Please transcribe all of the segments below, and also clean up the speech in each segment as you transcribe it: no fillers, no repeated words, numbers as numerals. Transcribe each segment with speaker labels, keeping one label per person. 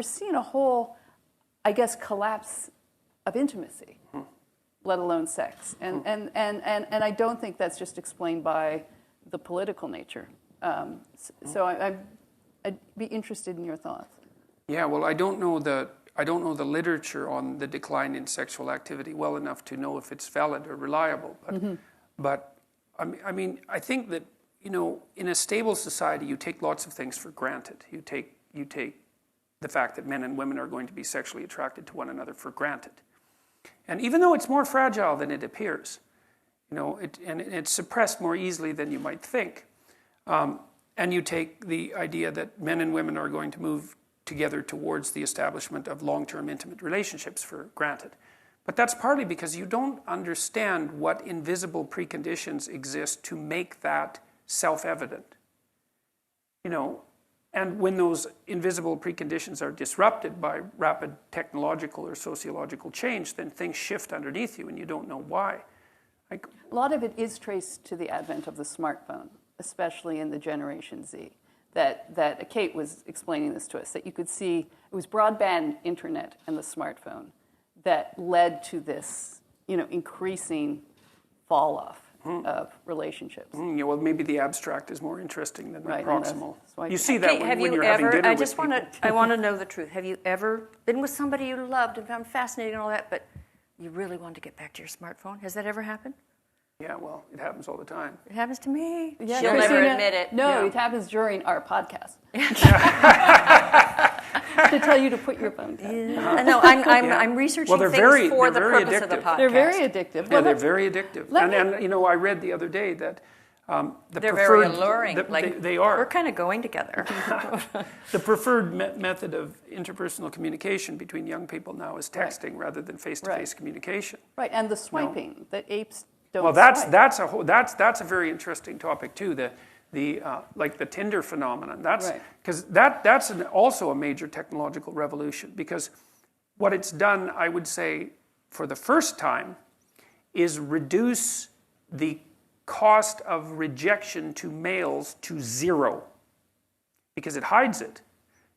Speaker 1: we're seeing a whole, I guess, collapse of intimacy, let alone sex. And I don't think that's just explained by the political nature. So I'd be interested in your thoughts.
Speaker 2: Yeah, well, I don't know the literature on the decline in sexual activity well enough to know if it's valid or reliable. But I mean, I think that, in a stable society, you take lots of things for granted. You take the fact that men and women are going to be sexually attracted to one another for granted. And even though it's more fragile than it appears, it's suppressed more easily than you might think. And you take the idea that men and women are going to move together towards the establishment of long-term intimate relationships for granted. But that's partly because you don't understand what invisible preconditions exist to make that self-evident. And when those invisible preconditions are disrupted by rapid technological or sociological change, then things shift underneath you and you don't know why.
Speaker 1: A lot of it is traced to the advent of the smartphone, especially in the Generation Z. That Kate was explaining this to us, that you could see it was broadband internet and the smartphone that led to this, increasing fall off of relationships.
Speaker 2: Yeah, well, maybe the abstract is more interesting than the proximal. You see that
Speaker 3: Kate,
Speaker 2: when you're having dinner with people.
Speaker 3: I want to know the truth. Have you ever been with somebody you loved and found fascinating and all that, but you really wanted to get back to your smartphone? Has that ever happened?
Speaker 2: Yeah, well, it happens all the time.
Speaker 3: It happens to me.
Speaker 1: Yeah,
Speaker 3: She'll
Speaker 1: Christina,
Speaker 3: never admit it.
Speaker 1: No, it happens during our podcast. To tell you to put your phone down.
Speaker 3: No, I'm researching things for the purpose
Speaker 2: addictive.
Speaker 3: of the podcast.
Speaker 1: They're very addictive.
Speaker 2: Yeah, they're very addictive. And I read the other day that
Speaker 3: they're very alluring.
Speaker 2: They are.
Speaker 3: We're kind of going together.
Speaker 2: The preferred method of interpersonal communication between young people now is texting rather than face-to-face communication.
Speaker 1: Right, and the swiping that apes don't.
Speaker 2: Well, that's a very interesting topic too. Like the Tinder phenomenon. Because that's also a major technological revolution. Because what it's done, I would say, for the first time, is reduce the cost of rejection to males to zero, because it hides it.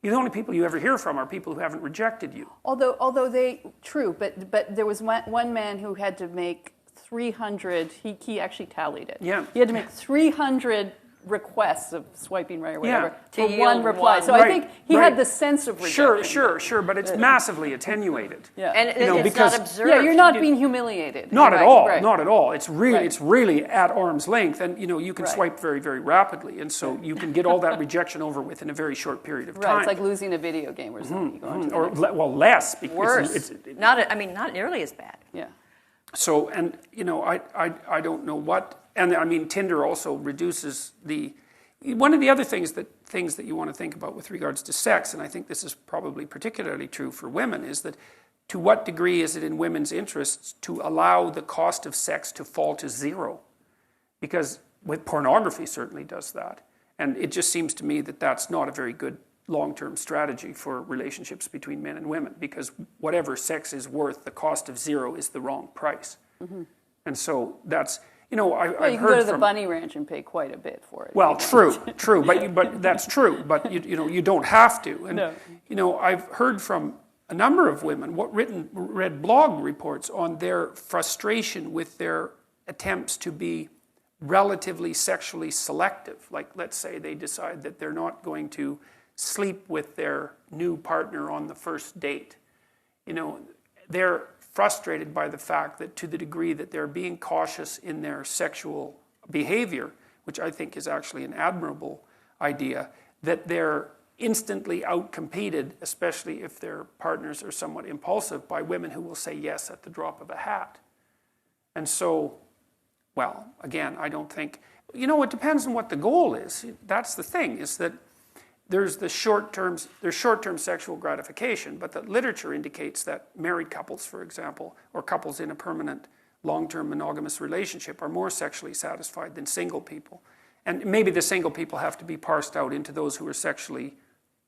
Speaker 2: The only people you ever hear from are people who haven't rejected you.
Speaker 1: Although but there was one man who had to make 300. He actually tallied it.
Speaker 2: Yeah.
Speaker 1: He had to make 300 requests of swiping right or whatever for
Speaker 3: to
Speaker 1: one reply. So I think he had the sense of rejection.
Speaker 2: Sure, but it's massively attenuated.
Speaker 1: Yeah.
Speaker 3: And it's not observed.
Speaker 1: Yeah, you're not being humiliated.
Speaker 2: Not at all. Not at all. It's really at arm's length, and you can swipe very, very rapidly, and so you can get all that rejection over with in a very short period of time.
Speaker 1: Right. It's like losing a video game or something.
Speaker 2: Less.
Speaker 3: Worse.
Speaker 2: It's
Speaker 3: not nearly as bad.
Speaker 1: Yeah.
Speaker 2: So, and I don't know what. And I mean, Tinder also reduces one of the other things that you want to think about with regards to sex, and I think this is probably particularly true for women, is that to what degree is it in women's interests to allow the cost of sex to fall to zero? Because with pornography certainly does that. And it just seems to me that that's not a very good long-term strategy for relationships between men and women, because whatever sex is worth, the cost of zero is the wrong price. Mm-hmm. And so that's...
Speaker 1: you can go to the bunny ranch and pay quite a bit for it.
Speaker 2: Well, true, but that's true. But you don't have to. And I've heard from a number of women read blog reports on their frustration with their attempts to be relatively sexually selective. Like, let's say they decide that they're not going to sleep with their new partner on the first date. They're frustrated by the fact that to the degree that they're being cautious in their sexual behavior, which I think is actually an admirable idea, that they're instantly outcompeted, especially if their partners are somewhat impulsive, by women who will say yes at the drop of a hat. And so, well, again, I don't think... it depends on what the goal is. That's the thing, is that there's short-term sexual gratification, but the literature indicates that married couples, for example, or couples in a permanent long-term monogamous relationship are more sexually satisfied than single people. And maybe the single people have to be parsed out into those who are sexually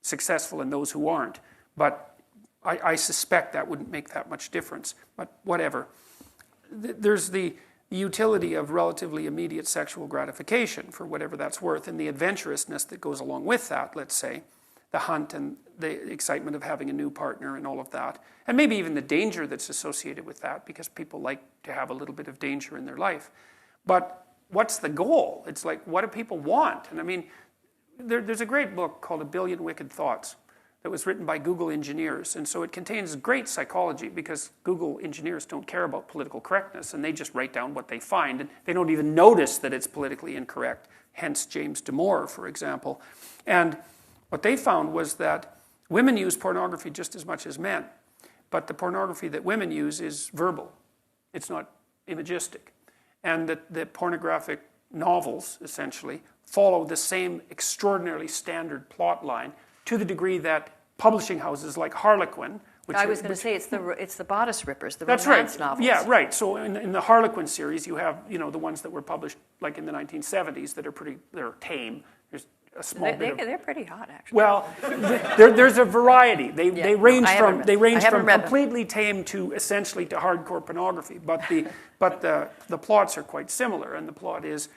Speaker 2: successful and those who aren't. But I suspect that wouldn't make that much difference. But whatever. There's the utility of relatively immediate sexual gratification, for whatever that's worth, and the adventurousness that goes along with that, let's say. the hunt and the excitement of having a new partner and all of that. And maybe even the danger that's associated with that, because people like to have a little bit of danger in their life. But what's the goal? It's like, what do people want? And I mean, there's a great book called A Billion Wicked Thoughts that was written by Google engineers. And so it contains great psychology, because Google engineers don't care about political correctness, and they just write down what they find, and they don't even notice that it's politically incorrect. Hence James Damore, for example. And what they found was that women use pornography just as much as men, but the pornography that women use is verbal. It's not imagistic. And that the pornographic novels, essentially, follow the same extraordinarily standard plot line, to the degree that publishing houses like Harlequin, which
Speaker 3: I was going to say it's the bodice rippers, the
Speaker 2: that's
Speaker 3: romance
Speaker 2: right.
Speaker 3: novels.
Speaker 2: Yeah, right. So in the Harlequin series, you have the ones that were published like in the 1970s that are they're tame. There's a small bit
Speaker 3: They're pretty hot, actually.
Speaker 2: Well, there's a variety. They range from completely
Speaker 3: them.
Speaker 2: tame to essentially to hardcore pornography. But the plots are quite similar, and the plot is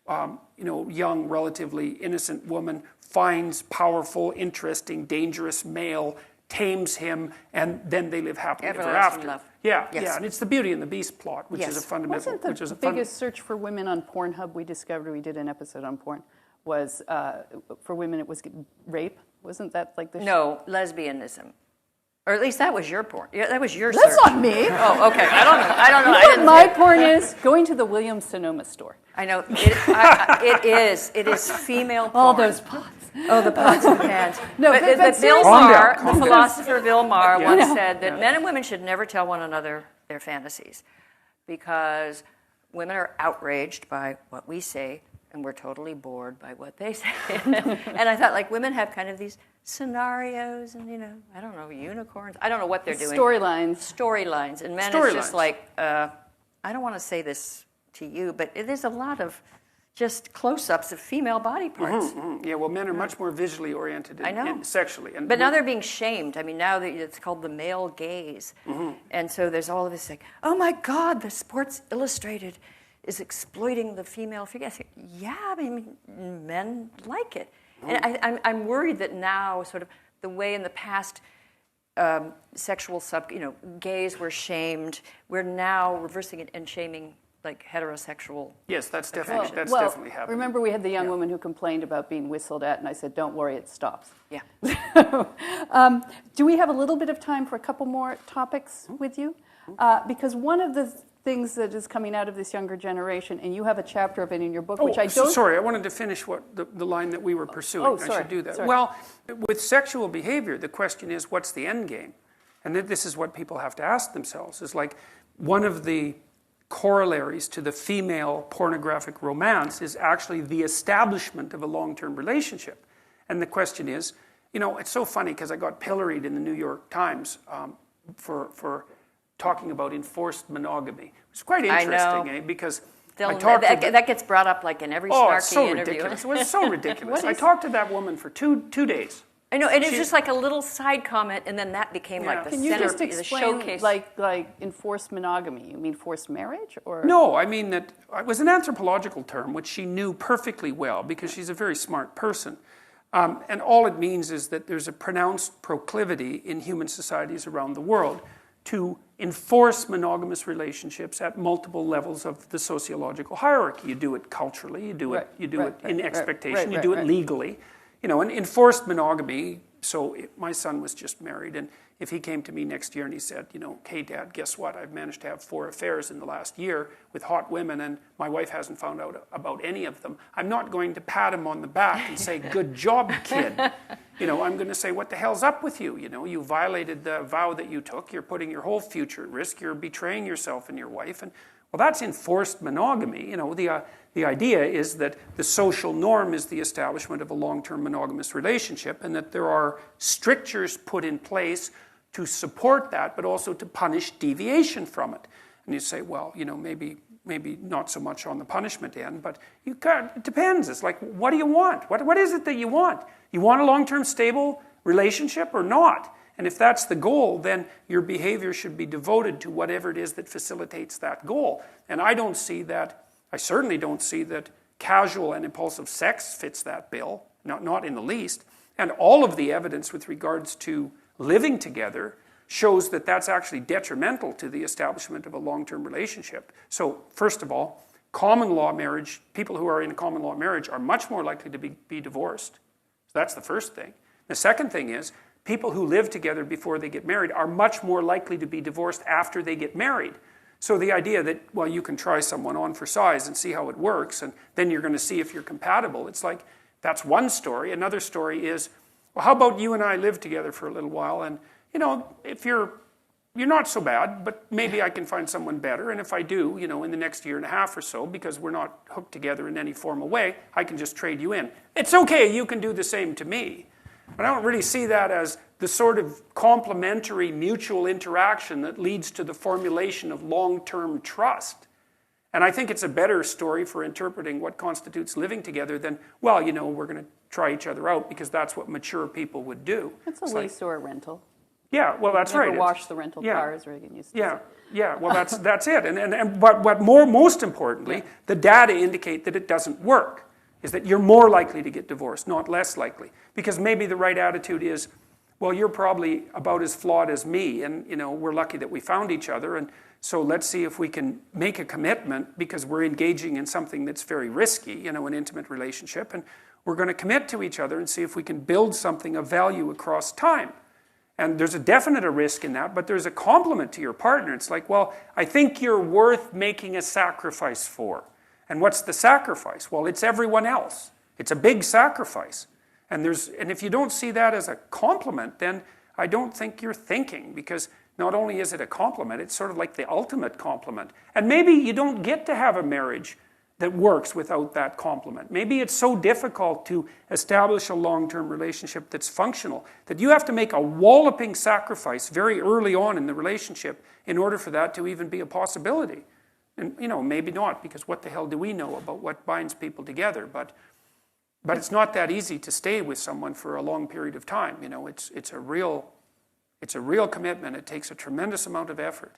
Speaker 2: young, relatively innocent woman finds powerful, interesting, dangerous male, tames him, and then they live happily ever after.
Speaker 3: Love.
Speaker 2: Yeah,
Speaker 3: Yes.
Speaker 2: yeah, and it's the Beauty and the Beast plot, which is a fundamental.
Speaker 1: Wasn't the biggest search for women on Pornhub we discovered? We did an episode on porn. Was for women it was rape? Wasn't that like the?
Speaker 3: No, lesbianism. Or at least that was your porn. Yeah, that was your
Speaker 1: That's
Speaker 3: search.
Speaker 1: not me.
Speaker 3: Oh, okay. I don't know.
Speaker 1: You know what my porn is? Going to the Williams-Sonoma store.
Speaker 3: I know. It is. It is female porn.
Speaker 1: All those pots.
Speaker 3: Oh, the pots and pans.
Speaker 1: No,
Speaker 3: but
Speaker 1: but
Speaker 3: Bill
Speaker 1: seriously.
Speaker 3: Maher, the
Speaker 2: Calm down.
Speaker 3: philosopher Bill Maher, once
Speaker 1: Yeah.
Speaker 3: said that men and women should never tell one another their fantasies, because women are outraged by what we say, and we're totally bored by what they say. And I thought, like, women have kind of these scenarios and, I don't know, unicorns. I don't know what they're doing. Storylines. And men, it's just like, I don't want to say this to you, but it is a lot of just close-ups of female body parts.
Speaker 2: Yeah, well, men are much more visually oriented sexually.
Speaker 3: But now they're being shamed. I mean, now it's called the male gaze. And so there's all of this like, oh my God, the Sports Illustrated is exploiting the female figure. I say, yeah, I mean, men like it. And I'm worried that now, sort of the way in the past sexual gays were shamed, we're now reversing it and shaming like heterosexual.
Speaker 2: Yes, that's definitely definitely happening.
Speaker 1: Remember we had the young woman who complained about being whistled at, and I said, don't worry, it stops.
Speaker 3: Yeah.
Speaker 1: Do we have a little bit of time for a couple more topics with you? Because one of the things that is coming out of this younger generation, and you have a chapter of it in your book, which I don't...
Speaker 2: Sorry, I wanted to finish the line that we were pursuing.
Speaker 1: Oh, sorry.
Speaker 2: I should do that.
Speaker 1: Sorry.
Speaker 2: Well, with sexual behavior, the question is, what's the end game? And this is what people have to ask themselves. Is like, one of the corollaries to the female pornographic romance is actually the establishment of a long-term relationship. And the question is, it's so funny because I got pilloried in the New York Times for talking about enforced monogamy. It's quite interesting, because
Speaker 3: that gets brought up like in every snarky interview.
Speaker 2: Ridiculous. It was so ridiculous. I talked to that woman for two days.
Speaker 3: I know, and it's just like a little side comment, and then that became like the
Speaker 1: Can you just
Speaker 3: centerpiece, the
Speaker 1: explain,
Speaker 3: showcase.
Speaker 1: like enforced monogamy? You mean forced marriage, or
Speaker 2: No, I mean that it was an anthropological term which she knew perfectly well because she's a very smart person, and all it means is that there's a pronounced proclivity in human societies around the world to enforce monogamous relationships at multiple levels of the sociological hierarchy. You do it culturally, you do it in expectation, you do it legally. And enforced monogamy, so my son was just married, and if he came to me next year and he said, hey, Dad, guess what? I've managed to have 4 affairs in the last year with hot women, and my wife hasn't found out about any of them. I'm not going to pat him on the back and say, good job, kid. I'm going to say, what the hell's up with you? You violated the vow that you took. You're putting your whole future at risk. You're betraying yourself and your wife. And well, that's enforced monogamy. The idea is that the social norm is the establishment of a long-term monogamous relationship, and that there are strictures put in place to support that, but also to punish deviation from it. And you say, well, maybe not so much on the punishment end, but it depends. It's like, what do you want? What is it that you want? You want a long-term stable relationship or not? And if that's the goal, then your behavior should be devoted to whatever it is that facilitates that goal. And I certainly don't see that casual and impulsive sex fits that bill, not in the least. And all of the evidence with regards to living together shows that that's actually detrimental to the establishment of a long-term relationship. So first of all, common law marriage, people who are in a common law marriage are much more likely to be divorced. So that's the first thing. The second thing is, people who live together before they get married are much more likely to be divorced after they get married. So the idea that, well, you can try someone on for size and see how it works, and then you're going to see if you're compatible. It's like, that's one story. Another story is, well, how about you and I live together for a little while, and, you know, if you're not so bad, but maybe I can find someone better, and if I do, you know, in the next year and a half or so, because we're not hooked together in any formal way, I can just trade you in. It's okay, you can do the same to me. But I don't really see that as the sort of complementary mutual interaction that leads to the formulation of long-term trust. And I think it's a better story for interpreting what constitutes living together than, well, you know, we're going to try each other out because that's what mature people would do.
Speaker 1: It's a lease or a rental.
Speaker 2: Yeah, well, that's right.
Speaker 1: Never wash the rental cars, Reagan used to say.
Speaker 2: Yeah, well, that's it. But most importantly, the data indicate that it doesn't work. Is that you're more likely to get divorced, not less likely. Because maybe the right attitude is, well, you're probably about as flawed as me, and you know, we're lucky that we found each other, and so let's see if we can make a commitment because we're engaging in something that's very risky, you know, an intimate relationship, and we're going to commit to each other and see if we can build something of value across time. And there's a definite risk in that, but there's a compliment to your partner. It's like, well, I think you're worth making a sacrifice for. And what's the sacrifice? Well, it's everyone else. It's a big sacrifice. And if you don't see that as a compliment, then I don't think you're thinking, because not only is it a compliment, it's sort of like the ultimate compliment. And maybe you don't get to have a marriage that works without that compliment. Maybe it's so difficult to establish a long-term relationship that's functional that you have to make a walloping sacrifice very early on in the relationship in order for that to even be a possibility. And, you know, maybe not, because what the hell do we know about what binds people together? But it's not that easy to stay with someone for a long period of time. You know, it's a real commitment. It takes a tremendous amount of effort.